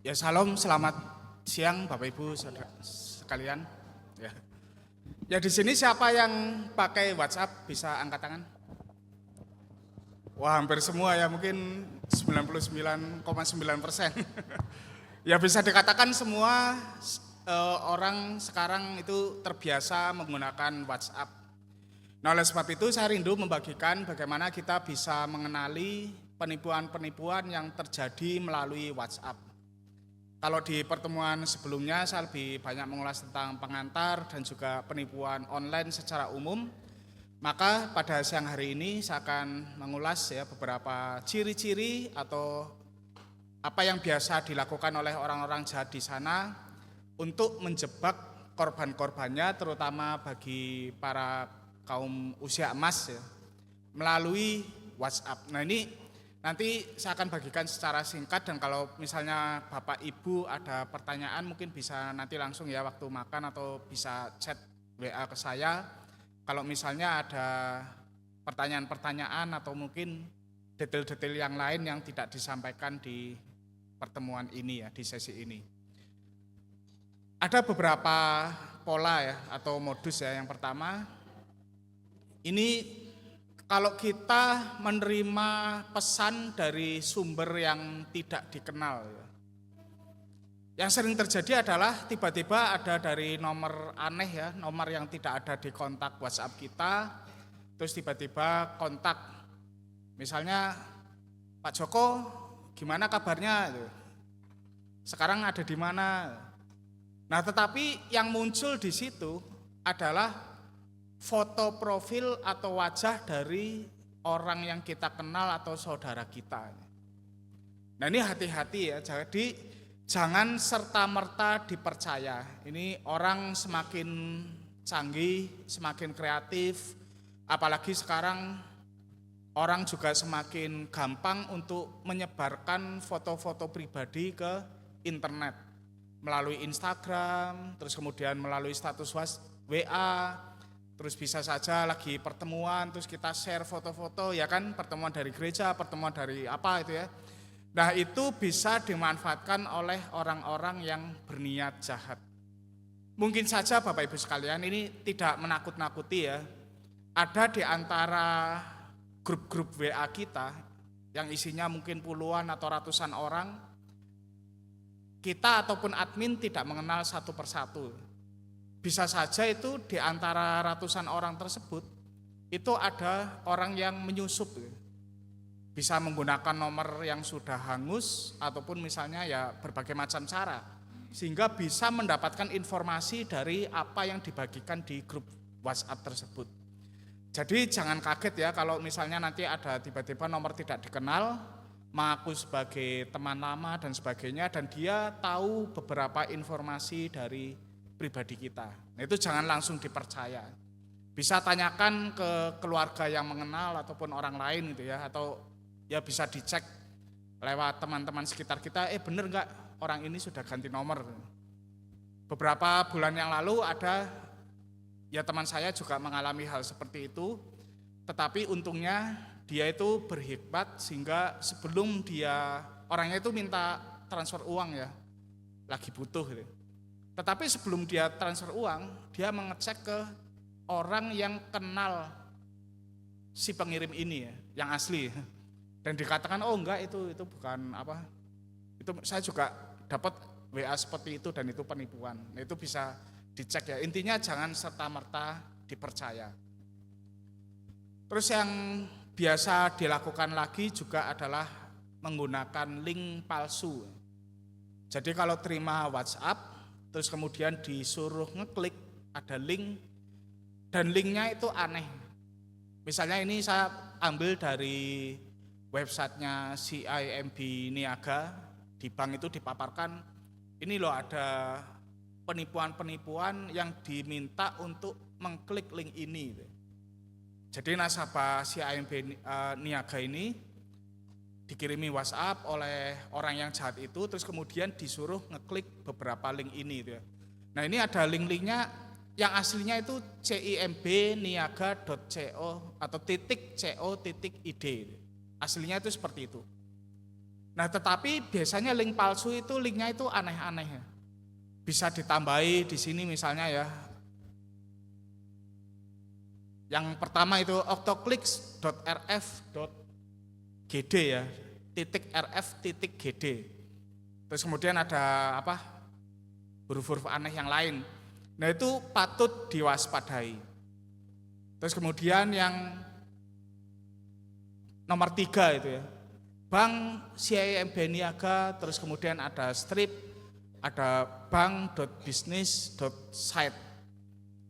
Ya salam, selamat siang Bapak Ibu saudara sekalian. Ya. Ya di sini siapa yang pakai WhatsApp bisa angkat tangan? Wah hampir semua ya, mungkin 99,9%. Ya bisa dikatakan semua orang sekarang itu terbiasa menggunakan WhatsApp. Nah oleh sebab itu saya rindu membagikan bagaimana kita bisa mengenali penipuan-penipuan yang terjadi melalui WhatsApp. Kalau di pertemuan sebelumnya saya lebih banyak mengulas tentang pengantar dan juga penipuan online secara umum. Maka pada siang hari ini saya akan mengulas ya beberapa ciri-ciri atau apa yang biasa dilakukan oleh orang-orang jahat di sana untuk menjebak korban-korbannya, terutama bagi para kaum usia emas ya, melalui WhatsApp. Nah ini nanti saya akan bagikan secara singkat, dan kalau misalnya Bapak Ibu ada pertanyaan mungkin bisa nanti langsung ya waktu makan, atau bisa chat WA ke saya. Kalau misalnya ada pertanyaan-pertanyaan atau mungkin detail-detail yang lain yang tidak disampaikan di pertemuan ini ya, di sesi ini. Ada beberapa pola ya atau modus ya. Yang pertama, ini kalau kita menerima pesan dari sumber yang tidak dikenal, yang sering terjadi adalah tiba-tiba ada dari nomor aneh ya, nomor yang tidak ada di kontak WhatsApp kita, terus tiba-tiba kontak, misalnya Pak Joko, gimana kabarnya? Sekarang ada di mana? Nah, tetapi yang muncul di situ adalah foto profil atau wajah dari orang yang kita kenal atau saudara kita. Nah ini hati-hati ya, jadi jangan serta-merta dipercaya. Ini orang semakin canggih, semakin kreatif, apalagi sekarang orang juga semakin gampang untuk menyebarkan foto-foto pribadi ke internet. Melalui Instagram, terus kemudian melalui status WA, terus bisa saja lagi pertemuan, terus kita share foto-foto ya kan, pertemuan dari gereja, pertemuan dari apa itu ya. Nah itu bisa dimanfaatkan oleh orang-orang yang berniat jahat. Mungkin saja Bapak Ibu sekalian ini tidak menakut-nakuti ya. Ada di antara grup-grup WA kita yang isinya mungkin puluhan atau ratusan orang, kita ataupun admin tidak mengenal satu persatu. Bisa saja itu di antara ratusan orang tersebut, itu ada orang yang menyusup. Bisa menggunakan nomor yang sudah hangus, ataupun misalnya ya berbagai macam cara. Sehingga bisa mendapatkan informasi dari apa yang dibagikan di grup WhatsApp tersebut. Jadi jangan kaget ya kalau misalnya nanti ada tiba-tiba nomor tidak dikenal, mengaku sebagai teman lama dan sebagainya, dan dia tahu beberapa informasi dari pribadi kita. Nah, itu jangan langsung dipercaya. Bisa tanyakan ke keluarga yang mengenal ataupun orang lain gitu ya, atau ya bisa dicek lewat teman-teman sekitar kita, bener nggak orang ini sudah ganti nomor. Beberapa bulan yang lalu ada ya teman saya juga mengalami hal seperti itu, tetapi untungnya dia itu berhikmat sehingga sebelum dia, orangnya itu minta transfer uang ya, lagi butuh gitu. Tetapi sebelum dia transfer uang, dia mengecek ke orang yang kenal si pengirim ini ya, yang asli. Dan dikatakan oh enggak, itu bukan apa. Itu saya juga dapat WA seperti itu dan itu penipuan. Nah, itu bisa dicek ya. Intinya jangan serta-merta dipercaya. Terus yang biasa dilakukan lagi juga adalah menggunakan link palsu. Jadi kalau terima WhatsApp, terus kemudian disuruh ngeklik ada link, dan linknya itu aneh. Misalnya ini saya ambil dari websitenya CIMB Niaga, di bank itu dipaparkan, ini loh ada penipuan-penipuan yang diminta untuk mengklik link ini. Jadi nasabah CIMB Niaga ini dikirimi WhatsApp oleh orang yang jahat itu, terus kemudian disuruh ngeklik beberapa link ini. Nah ini ada link-linknya yang aslinya itu cimbniaga.co atau .co.id. Aslinya itu seperti itu. Nah, tetapi biasanya link palsu itu linknya itu aneh-aneh ya. Bisa ditambahi di sini misalnya ya. Yang pertama itu octoclicks.rf.gd ya, .rf.gd. Terus kemudian ada apa? Huruf-huruf aneh yang lain. Nah, itu patut diwaspadai. Terus kemudian yang nomor 3 itu ya. Bank CIMB Niaga, terus kemudian ada strip, ada bank.business.site.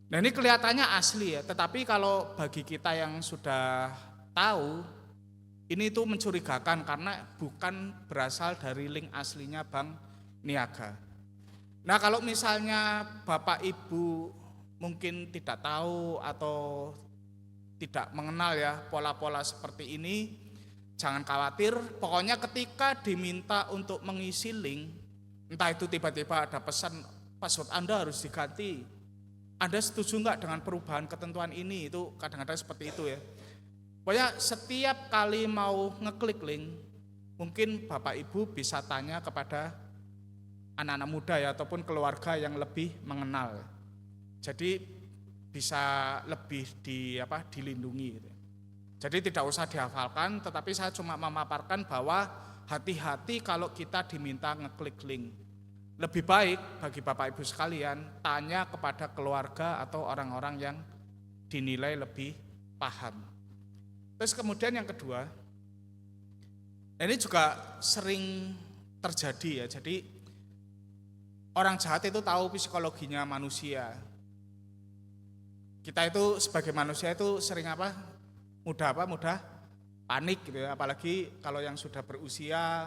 Nah, ini kelihatannya asli ya, tetapi kalau bagi kita yang sudah tahu, ini itu mencurigakan karena bukan berasal dari link aslinya Bank Niaga. Nah, kalau misalnya Bapak Ibu mungkin tidak tahu atau tidak mengenal ya pola-pola seperti ini, jangan khawatir, pokoknya ketika diminta untuk mengisi link, entah itu tiba-tiba ada pesan password Anda harus diganti, Anda setuju nggak dengan perubahan ketentuan ini, itu kadang-kadang seperti itu ya. Pokoknya setiap kali mau ngeklik link, mungkin Bapak Ibu bisa tanya kepada anak-anak muda ya, ataupun keluarga yang lebih mengenal. Jadi bisa lebih dilindungi gitu. Jadi tidak usah dihafalkan, tetapi saya cuma memaparkan bahwa hati-hati kalau kita diminta ngeklik link. Lebih baik bagi Bapak Ibu sekalian tanya kepada keluarga atau orang-orang yang dinilai lebih paham. Terus kemudian yang kedua, ini juga sering terjadi ya. Jadi orang jahat itu tahu psikologinya manusia. Kita itu sebagai manusia itu sering mudah panik gitu ya, apalagi kalau yang sudah berusia,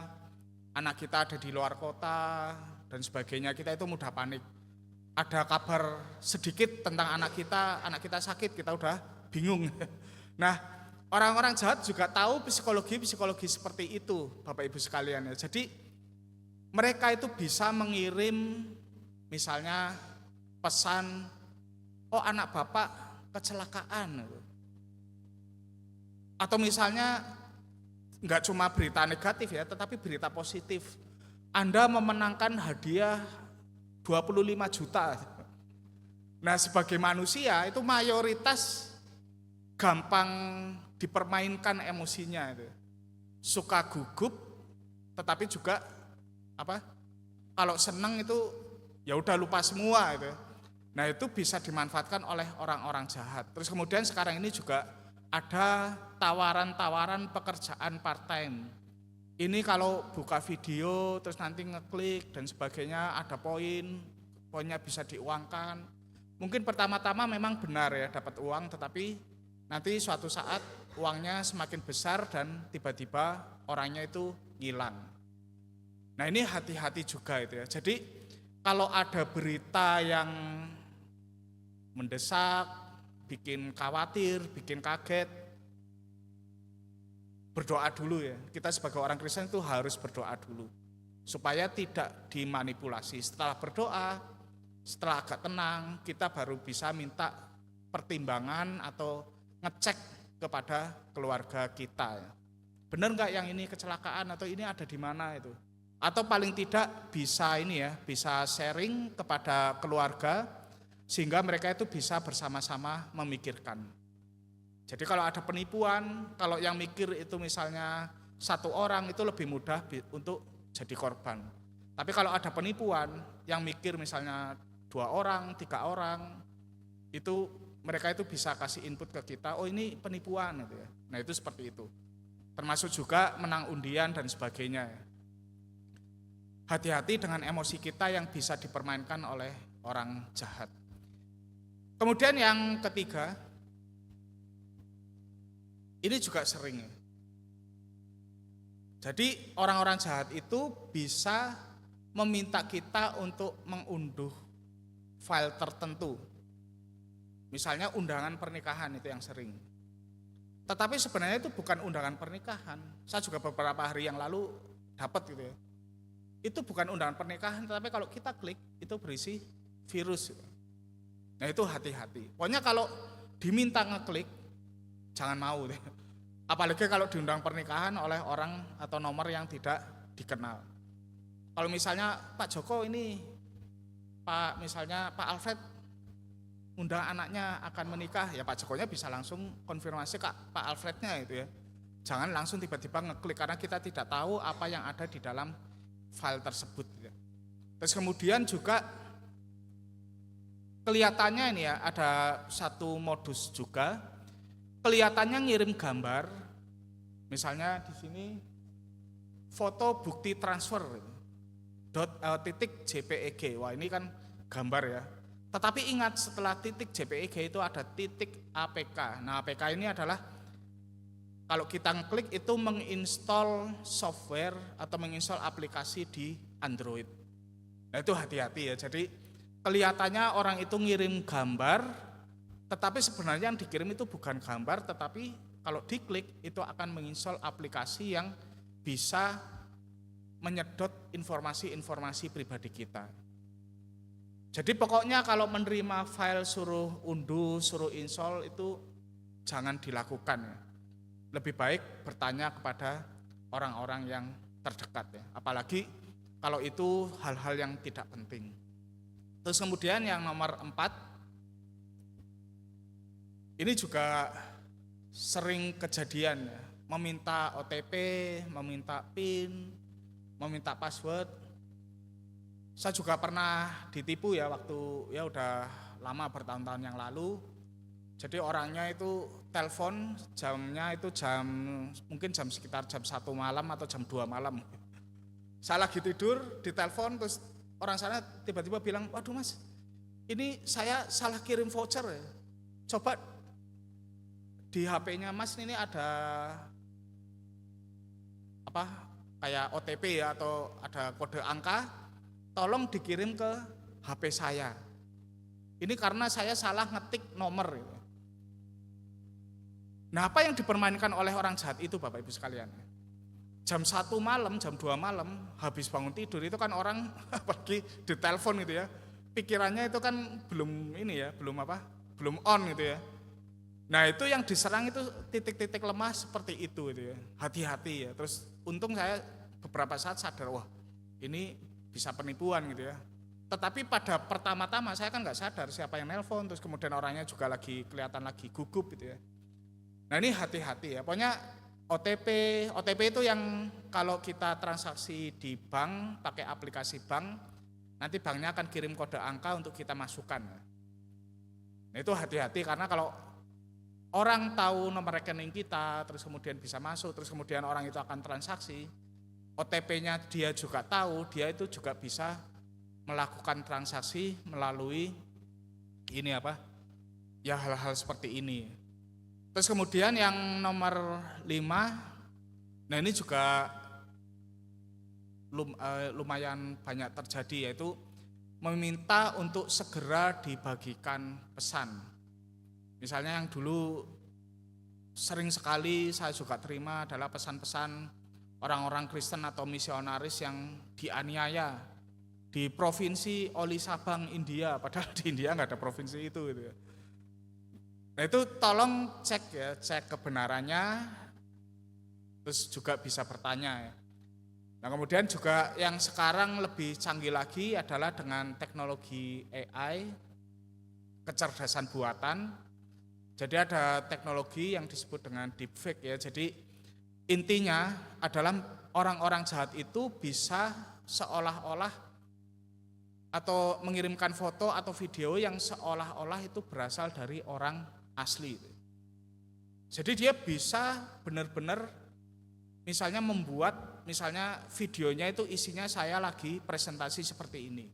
anak kita ada di luar kota dan sebagainya, kita itu mudah panik. Ada kabar sedikit tentang anak kita sakit, kita udah bingung. Nah, orang-orang jahat juga tahu psikologi seperti itu, Bapak Ibu sekalian ya. Jadi mereka itu bisa mengirim misalnya pesan, oh anak Bapak kecelakaan. Atau misalnya enggak cuma berita negatif ya, tetapi berita positif. Anda memenangkan hadiah 25 juta. Nah, sebagai manusia itu mayoritas gampang dipermainkan emosinya itu. Suka gugup, tetapi juga kalau senang itu ya udah lupa semua itu. Nah, itu bisa dimanfaatkan oleh orang-orang jahat. Terus kemudian sekarang ini juga ada tawaran-tawaran pekerjaan part-time. Ini kalau buka video terus nanti ngeklik dan sebagainya, ada poinnya bisa diuangkan. Mungkin pertama-tama memang benar ya dapat uang, tetapi nanti suatu saat uangnya semakin besar dan tiba-tiba orangnya itu hilang. Nah, ini hati-hati juga itu ya. Jadi kalau ada berita yang mendesak, bikin khawatir, bikin kaget, berdoa dulu ya. Kita sebagai orang Kristen itu harus berdoa dulu supaya tidak dimanipulasi. Setelah berdoa, setelah agak tenang, kita baru bisa minta pertimbangan atau ngecek kepada keluarga kita. Benar nggak yang ini kecelakaan atau ini ada di mana itu? Atau paling tidak bisa bisa sharing kepada keluarga sehingga mereka itu bisa bersama-sama memikirkan. Jadi kalau ada penipuan, kalau yang mikir itu misalnya satu orang itu lebih mudah untuk jadi korban. Tapi kalau ada penipuan, yang mikir misalnya 2 orang, 3 orang, itu mereka itu bisa kasih input ke kita, oh ini penipuan gitu ya. Nah, itu seperti itu. Termasuk juga menang undian dan sebagainya ya. Hati-hati dengan emosi kita yang bisa dipermainkan oleh orang jahat. Kemudian yang ketiga, ini juga sering. Jadi orang-orang jahat itu bisa meminta kita untuk mengunduh file tertentu. Misalnya undangan pernikahan itu yang sering. Tetapi sebenarnya itu bukan undangan pernikahan. Saya juga beberapa hari yang lalu dapat gitu ya. Itu bukan undangan pernikahan, tetapi kalau kita klik itu berisi virus. Nah, itu hati-hati. Pokoknya kalau diminta ngeklik, jangan mau deh. Apalagi kalau diundang pernikahan oleh orang atau nomor yang tidak dikenal. Kalau misalnya Pak Joko ini, misalnya Pak Alfred undang anaknya akan menikah, ya Pak Jokonya bisa langsung konfirmasi ke Pak Alfrednya itu ya. Jangan langsung tiba-tiba ngeklik karena kita tidak tahu apa yang ada di dalam file tersebut. Ya. Terus kemudian juga kelihatannya ini ya ada satu modus juga, kelihatannya ngirim gambar, misalnya di sini foto bukti transfer .jpeg, wah ini kan gambar ya. Tetapi ingat setelah .jpeg itu ada .apk. Nah apk ini adalah kalau kita ngeklik itu menginstall software atau menginstall aplikasi di Android. Nah itu hati-hati ya, jadi kelihatannya orang itu ngirim gambar, tetapi sebenarnya yang dikirim itu bukan gambar, tetapi kalau diklik itu akan menginstall aplikasi yang bisa menyedot informasi-informasi pribadi kita. Jadi pokoknya kalau menerima file suruh unduh, suruh install itu jangan dilakukan ya. Lebih baik bertanya kepada orang-orang yang terdekat ya. Apalagi kalau itu hal-hal yang tidak penting. Terus kemudian yang nomor 4, ini juga sering kejadian ya, meminta OTP, meminta PIN, meminta password. Saya juga pernah ditipu ya waktu ya udah lama bertahun-tahun yang lalu. Jadi orangnya itu telepon jamnya itu mungkin sekitar jam 1 malam atau jam 2 malam. Saya lagi tidur, ditelepon terus orang sana tiba-tiba bilang, "Waduh Mas, ini saya salah kirim voucher ya. Coba di HP-nya Mas ini ada apa kayak OTP ya atau ada kode angka, tolong dikirim ke HP saya. Ini karena saya salah ngetik nomor." Gitu. Nah apa yang dipermainkan oleh orang jahat itu Bapak Ibu sekalian? Jam 1 malam, jam 2 malam, habis bangun tidur itu kan orang apalagi ditelepon gitu ya. Pikirannya itu kan belum on gitu ya. Nah itu yang diserang itu titik-titik lemah seperti itu gitu ya. Hati-hati ya. Terus untung saya beberapa saat sadar, wah ini bisa penipuan gitu ya. Tetapi pada pertama-tama saya kan nggak sadar siapa yang nelpon, terus kemudian orangnya juga kelihatan lagi gugup gitu ya. Nah ini hati-hati ya, pokoknya OTP itu yang kalau kita transaksi di bank, pakai aplikasi bank, nanti banknya akan kirim kode angka untuk kita masukkan. Nah itu hati-hati karena kalau orang tahu nomor rekening kita, terus kemudian bisa masuk, terus kemudian orang itu akan transaksi, OTP-nya dia juga tahu, dia itu juga bisa melakukan transaksi melalui ya hal-hal seperti ini. Terus kemudian yang nomor 5, nah ini juga lumayan banyak terjadi, yaitu meminta untuk segera dibagikan pesan. Misalnya yang dulu sering sekali saya juga terima adalah pesan-pesan orang-orang Kristen atau misionaris yang dianiaya di provinsi Oli Sabang, India, padahal di India nggak ada provinsi itu gitu ya. Nah itu tolong cek kebenarannya, terus juga bisa bertanya ya. Nah kemudian juga yang sekarang lebih canggih lagi adalah dengan teknologi AI, kecerdasan buatan. Jadi ada teknologi yang disebut dengan deepfake ya. Jadi intinya adalah orang-orang jahat itu bisa seolah-olah atau mengirimkan foto atau video yang seolah-olah itu berasal dari orang asli. Jadi dia bisa benar-benar misalnya membuat videonya itu isinya saya lagi presentasi seperti ini.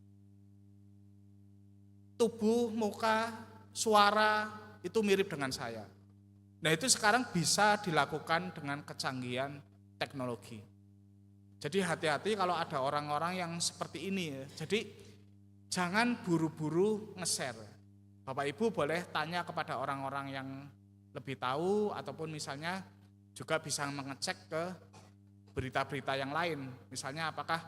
Tubuh, muka, suara itu mirip dengan saya. Nah itu sekarang bisa dilakukan dengan kecanggihan teknologi. Jadi hati-hati kalau ada orang-orang yang seperti ini ya. Jadi jangan buru-buru nge-share. Bapak Ibu boleh tanya kepada orang-orang yang lebih tahu ataupun misalnya juga bisa mengecek ke berita-berita yang lain. Misalnya apakah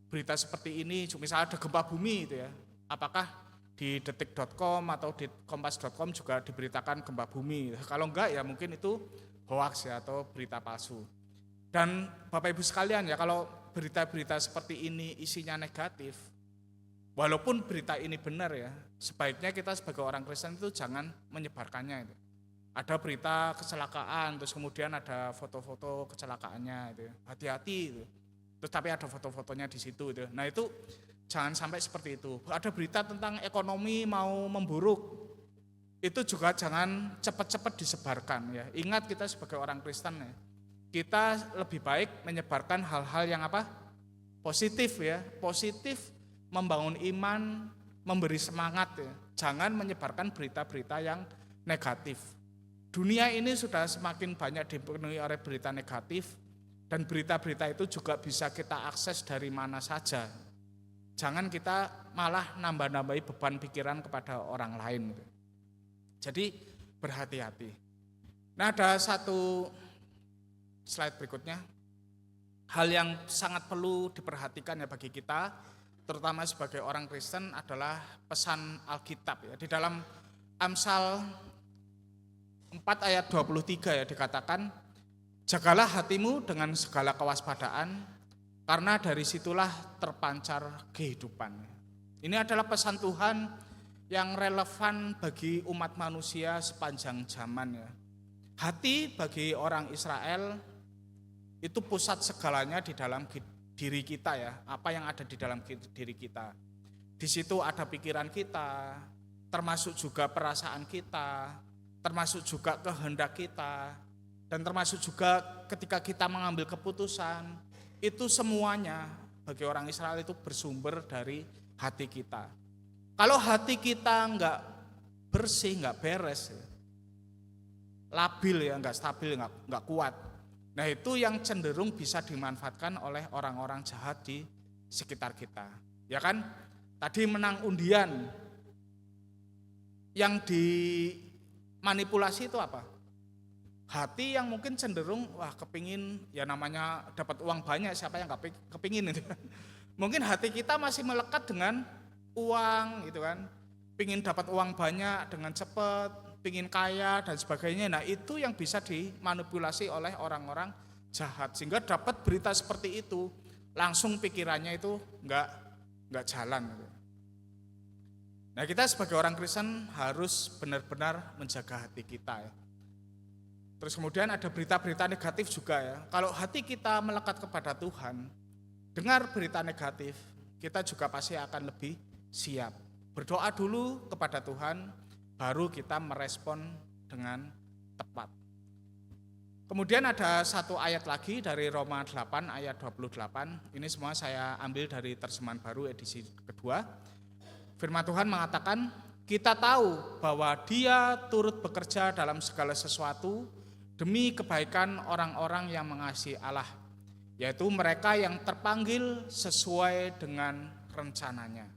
berita seperti ini, misalnya ada gempa bumi gitu ya. Apakah di detik.com atau di kompas.com juga diberitakan gempa bumi. Kalau enggak ya mungkin itu hoax ya atau berita palsu. Dan Bapak Ibu sekalian ya, kalau berita-berita seperti ini isinya negatif, walaupun berita ini benar ya, sebaiknya kita sebagai orang Kristen itu jangan menyebarkannya itu. Ada berita kecelakaan, terus kemudian ada foto-foto kecelakaannya itu, hati-hati itu. Terus tapi ada foto-fotonya di situ itu. Nah itu jangan sampai seperti itu. Ada berita tentang ekonomi mau memburuk, itu juga jangan cepat-cepat disebarkan ya. Ingat kita sebagai orang Kristen ya, kita lebih baik menyebarkan hal-hal yang apa? Positif ya, positif, membangun iman, memberi semangat ya. Jangan menyebarkan berita-berita yang negatif. Dunia ini sudah semakin banyak dipenuhi oleh berita negatif, dan berita-berita itu juga bisa kita akses dari mana saja. Jangan kita malah nambah-nambahi beban pikiran kepada orang lain. Jadi berhati-hati. Nah, ada satu slide berikutnya. Hal yang sangat perlu diperhatikan ya bagi kita, terutama sebagai orang Kristen, adalah pesan Alkitab ya. Di dalam Amsal 4 ayat 23 ya dikatakan, jagalah hatimu dengan segala kewaspadaan, karena dari situlah terpancar kehidupan. Ini adalah pesan Tuhan yang relevan bagi umat manusia sepanjang zaman ya. Hati bagi orang Israel itu pusat segalanya di dalam diri kita ya, apa yang ada di dalam diri kita. Di situ ada pikiran kita, termasuk juga perasaan kita, termasuk juga kehendak kita, dan termasuk juga ketika kita mengambil keputusan, itu semuanya bagi orang Israel itu bersumber dari hati kita. Kalau hati kita enggak bersih, enggak beres, labil ya, enggak stabil, enggak kuat, nah itu yang cenderung bisa dimanfaatkan oleh orang-orang jahat di sekitar kita. Ya kan, tadi menang undian, yang dimanipulasi itu apa? Hati yang mungkin cenderung, wah kepingin, ya namanya dapat uang banyak, siapa yang gak kepingin itu. Mungkin hati kita masih melekat dengan uang gitu kan, pingin dapat uang banyak dengan cepat, pingin kaya dan sebagainya. Nah itu yang bisa dimanipulasi oleh orang-orang jahat, sehingga dapat berita seperti itu, langsung pikirannya itu nggak jalan. Nah kita sebagai orang Kristen harus benar-benar menjaga hati kita ya. Terus kemudian ada berita-berita negatif juga ya. Kalau hati kita melekat kepada Tuhan, dengar berita negatif, kita juga pasti akan lebih siap. Berdoa dulu kepada Tuhan, baru kita merespon dengan tepat. Kemudian ada satu ayat lagi dari Roma 8 ayat 28. Ini semua saya ambil dari terjemahan baru edisi kedua. Firman Tuhan mengatakan, kita tahu bahwa Dia turut bekerja dalam segala sesuatu demi kebaikan orang-orang yang mengasihi Allah, yaitu mereka yang terpanggil sesuai dengan rencananya.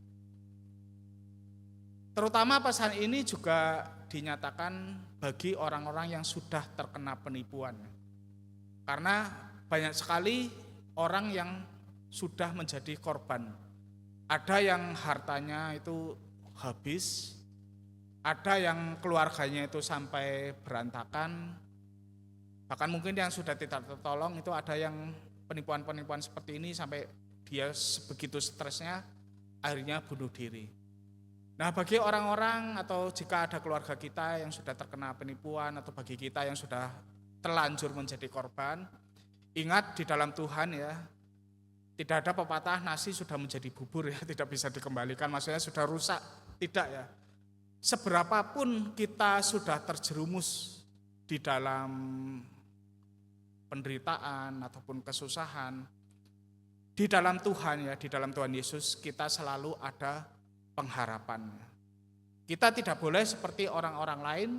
Terutama pesan ini juga dinyatakan bagi orang-orang yang sudah terkena penipuan. Karena banyak sekali orang yang sudah menjadi korban. Ada yang hartanya itu habis, ada yang keluarganya itu sampai berantakan, bahkan mungkin yang sudah tidak tertolong itu ada yang penipuan-penipuan seperti ini sampai dia begitu stresnya akhirnya bunuh diri. Nah bagi orang-orang atau jika ada keluarga kita yang sudah terkena penipuan atau bagi kita yang sudah terlanjur menjadi korban, ingat di dalam Tuhan ya, tidak ada pepatah nasi sudah menjadi bubur ya, tidak bisa dikembalikan, maksudnya sudah rusak, tidak ya. Seberapapun kita sudah terjerumus di dalam penderitaan ataupun kesusahan, di dalam Tuhan ya, di dalam Tuhan Yesus kita selalu ada pengharapan. Kita tidak boleh seperti orang-orang lain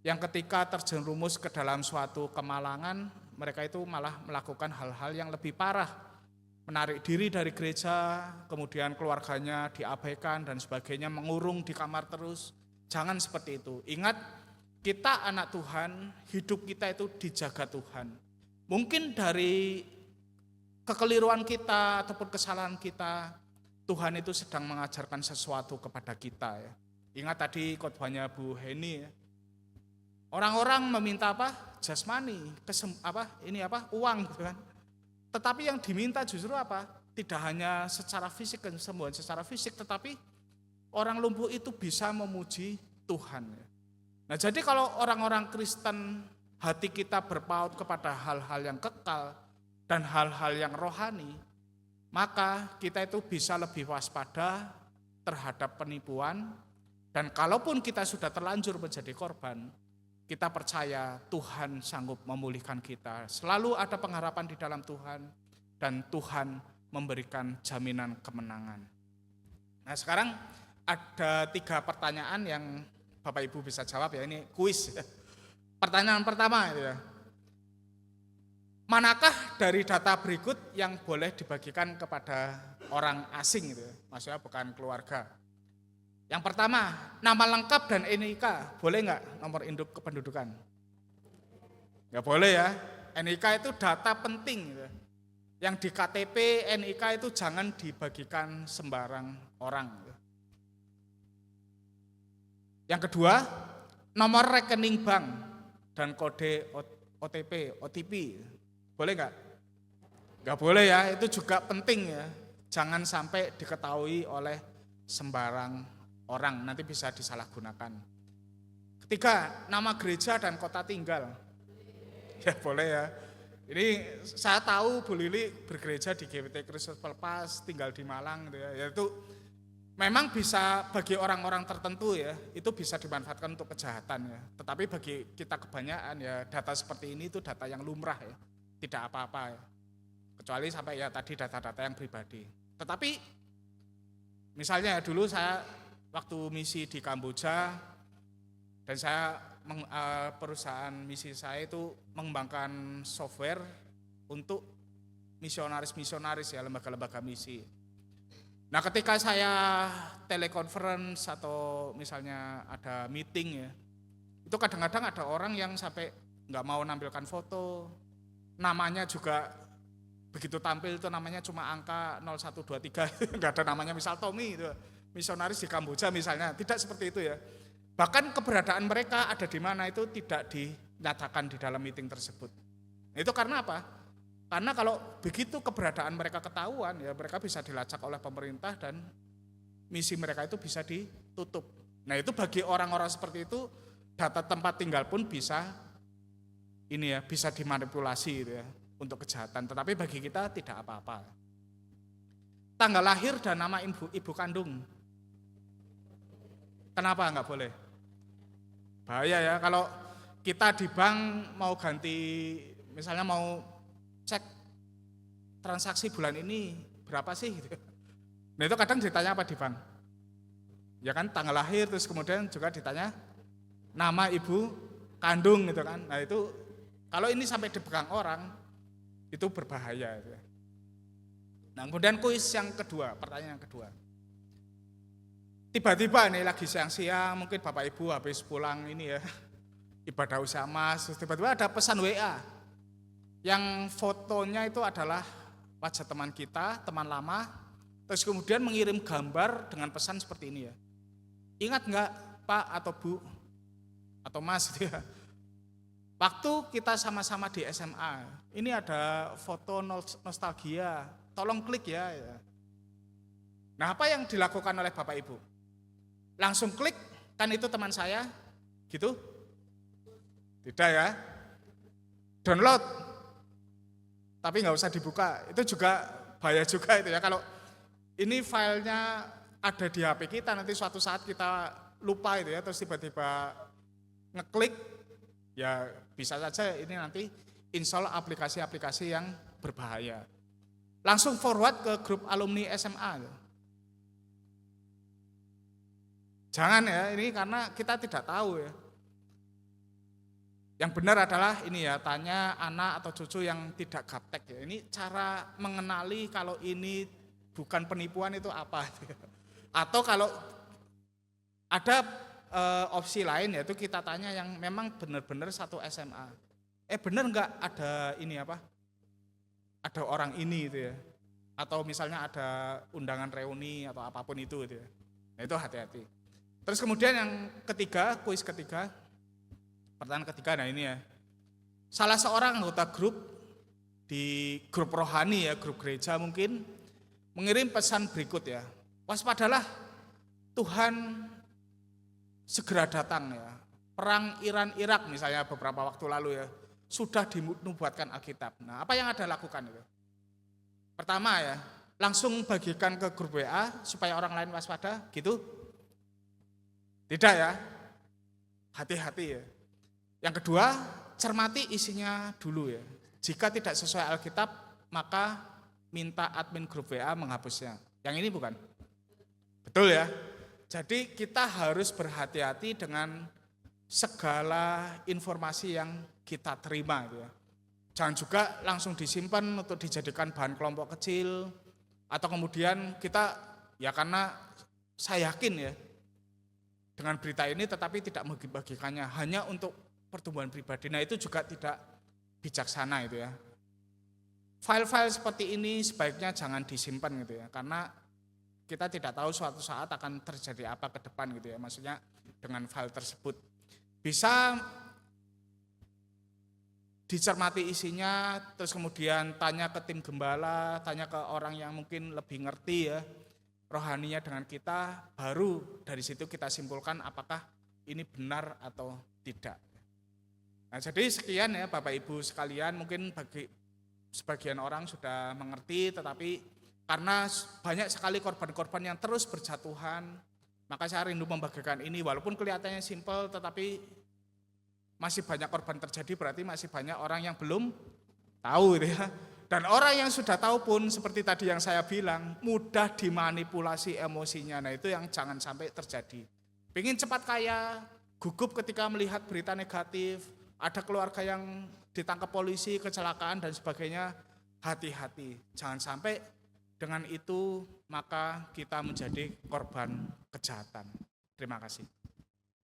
yang ketika terjerumus ke dalam suatu kemalangan, mereka itu malah melakukan hal-hal yang lebih parah, menarik diri dari gereja, kemudian keluarganya diabaikan dan sebagainya, mengurung di kamar terus. Jangan seperti itu. Ingat, kita anak Tuhan, hidup kita itu dijaga Tuhan. Mungkin dari kekeliruan kita ataupun kesalahan kita, Tuhan itu sedang mengajarkan sesuatu kepada kita ya. Ingat tadi khotbahnya Bu Heni ya. Orang-orang meminta apa? Jasmani, uang gitu kan. Tetapi yang diminta justru apa? Tidak hanya secara fisik, kesembuhan secara fisik, tetapi orang lumpuh itu bisa memuji Tuhan. Nah, jadi kalau orang-orang Kristen hati kita berpaut kepada hal-hal yang kekal dan hal-hal yang rohani, maka kita itu bisa lebih waspada terhadap penipuan, dan kalaupun kita sudah terlanjur menjadi korban, kita percaya Tuhan sanggup memulihkan kita. Selalu ada pengharapan di dalam Tuhan, dan Tuhan memberikan jaminan kemenangan. Nah, sekarang ada 3 pertanyaan yang Bapak Ibu bisa jawab ya, ini kuis. Pertanyaan pertama ya. Manakah dari data berikut yang boleh dibagikan kepada orang asing gitu ya? Maksudnya bukan keluarga. Yang pertama, nama lengkap dan NIK, boleh nggak nomor induk kependudukan? Nggak boleh ya. NIK itu data penting gitu. Yang di KTP, NIK itu jangan dibagikan sembarang orang. Yang kedua, nomor rekening bank dan kode OTP. Boleh nggak? Nggak boleh ya, itu juga penting ya. Jangan sampai diketahui oleh sembarang orang, nanti bisa disalahgunakan. Ketiga, nama gereja dan kota tinggal. Ya boleh ya. Ini saya tahu Bu Lili bergereja di GBT Kristus Pelepas, tinggal di Malang gitu ya. Yaitu memang bisa bagi orang-orang tertentu ya, itu bisa dimanfaatkan untuk kejahatan ya. Tetapi bagi kita kebanyakan ya, data seperti ini itu data yang lumrah ya. Tidak apa-apa ya. Kecuali sampai ya tadi data-data yang pribadi. Tetapi misalnya dulu saya waktu misi di Kamboja, dan saya perusahaan misi saya itu mengembangkan software untuk misionaris ya, lembaga-lembaga misi. Nah, ketika saya telekonferensi atau misalnya ada meeting ya, itu kadang-kadang ada orang yang sampai nggak mau nampilkan foto, namanya juga begitu tampil itu namanya cuma angka 0123, nggak ada namanya, misal Tommy itu misionaris di Kamboja misalnya, tidak seperti itu ya. Bahkan keberadaan mereka ada di mana itu tidak dinyatakan di dalam meeting tersebut. Itu karena apa? Karena kalau begitu keberadaan mereka ketahuan ya, mereka bisa dilacak oleh pemerintah dan misi mereka itu bisa ditutup. Nah, itu bagi orang-orang seperti itu data tempat tinggal pun bisa ini ya, bisa dimanipulasi gitu ya untuk kejahatan. Tetapi bagi kita tidak apa-apa. Tanggal lahir dan nama ibu kandung. Kenapa enggak boleh? Bahaya ya, kalau kita di bank mau ganti, misalnya mau cek transaksi bulan ini berapa sih gitu. Nah, itu kadang ditanya apa di bank? Ya kan tanggal lahir, terus kemudian juga ditanya nama ibu kandung gitu kan. Nah, itu kalau ini sampai dipegang orang itu berbahaya gitu. Nah, kemudian kuis yang kedua, pertanyaan yang kedua. Tiba-tiba nih lagi siang-siang, mungkin Bapak Ibu habis pulang ini ya, ibadah usia Mas, terus tiba-tiba ada pesan WA yang fotonya itu adalah wajah teman kita, teman lama, terus kemudian mengirim gambar dengan pesan seperti ini ya. Ingat enggak Pak atau Bu atau Mas gitu ya, waktu kita sama-sama di SMA, ini ada foto nostalgia, tolong klik ya. Nah, apa yang dilakukan oleh Bapak Ibu? Langsung klik, kan itu teman saya, gitu? Tidak ya, download, tapi nggak usah dibuka, itu juga bahaya juga itu ya. Kalau ini filenya ada di HP kita, nanti suatu saat kita lupa itu ya, terus tiba-tiba ngeklik, ya bisa saja ini nanti install aplikasi-aplikasi yang berbahaya. Langsung forward ke grup alumni SMA. Jangan ya, ini karena kita tidak tahu ya. Yang benar adalah ini ya, tanya anak atau cucu yang tidak gaptek ya. Ini cara mengenali kalau ini bukan penipuan itu apa. Atau kalau ada opsi lain yaitu kita tanya yang memang benar-benar satu SMA. Benar enggak ada ini apa? Ada orang ini itu ya. Atau misalnya ada undangan reuni atau apapun itu gitu ya. Nah, itu hati-hati. Terus kemudian yang ketiga, kuis ketiga, pertanyaan ketiga, nah ini ya. Salah seorang anggota grup di grup rohani ya, grup gereja mungkin mengirim pesan berikut ya. Waspadalah, Tuhan segera datang ya. Perang Iran-Irak misalnya beberapa waktu lalu ya, sudah dinubuatkan Alkitab. Nah, apa yang Anda lakukan itu? Pertama ya, langsung bagikan ke grup WA supaya orang lain waspada gitu? Tidak ya, hati-hati ya. Yang kedua, cermati isinya dulu ya. Jika tidak sesuai Alkitab, maka minta admin grup WA menghapusnya. Yang ini bukan? Betul ya? Jadi kita harus berhati-hati dengan segala informasi yang kita terima gitu ya. Jangan juga langsung disimpan untuk dijadikan bahan kelompok kecil, atau kemudian kita, ya karena saya yakin ya, dengan berita ini tetapi tidak membagikannya hanya untuk pertumbuhan pribadi. Nah itu juga tidak bijaksana itu ya. File-file seperti ini sebaiknya jangan disimpan gitu ya, karena kita tidak tahu suatu saat akan terjadi apa ke depan gitu ya. Maksudnya dengan file tersebut bisa dicermati isinya, terus kemudian tanya ke tim gembala, tanya ke orang yang mungkin lebih ngerti ya rohaninya dengan kita, baru dari situ kita simpulkan apakah ini benar atau tidak. Nah, jadi sekian ya Bapak Ibu sekalian, mungkin bagi sebagian orang sudah mengerti, tetapi karena banyak sekali korban-korban yang terus berjatuhan, maka saya rindu membagikan ini, walaupun kelihatannya simpel, tetapi masih banyak korban terjadi, berarti masih banyak orang yang belum tahu gitu ya. Dan orang yang sudah tahu pun seperti tadi yang saya bilang, mudah dimanipulasi emosinya. Nah itu yang jangan sampai terjadi. Pengen cepat kaya, gugup ketika melihat berita negatif, ada keluarga yang ditangkap polisi, kecelakaan dan sebagainya, hati-hati. Jangan sampai dengan itu maka kita menjadi korban kejahatan. Terima kasih.